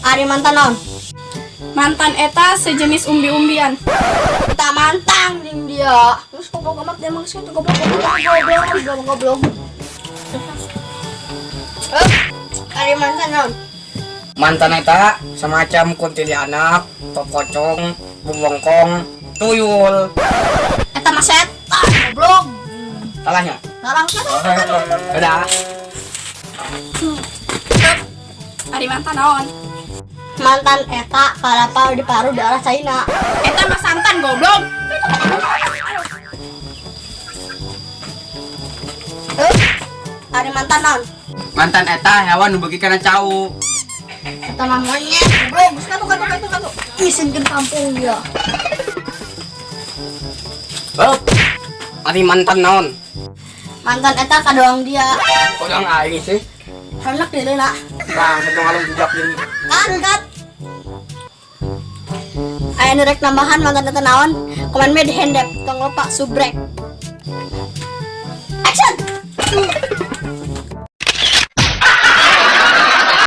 Ari mantan naon? Mantan eta sejenis umbi-umbian. Kita mantang jeung dia. Terus goblok amat dia maksud goblok. Ari mantan naon? Mantan eta semacam kuntilanak, pocong, bubongkong, tuyul. Eta mah setan goblok. Salahnya. Larang kan? Udah. Ari mantan naon? Mantan eta kalapa di paru daerah China. Eta mah santan goblok. Ari mantan naon? Mantan eta hewan nu beuki kana cau. Eta mah monyet goblok. Geus katu. Isinkeun kampung dia. Ari mantan naon? Mantan eta kadoang dia. Kodang aing sih. Hanak dia deuna. Bang, sedang alung jejak ini. Angkat. Aya nu rek nambahan mantan eta naon? Komen me di handap, tong lupa subrek. Action.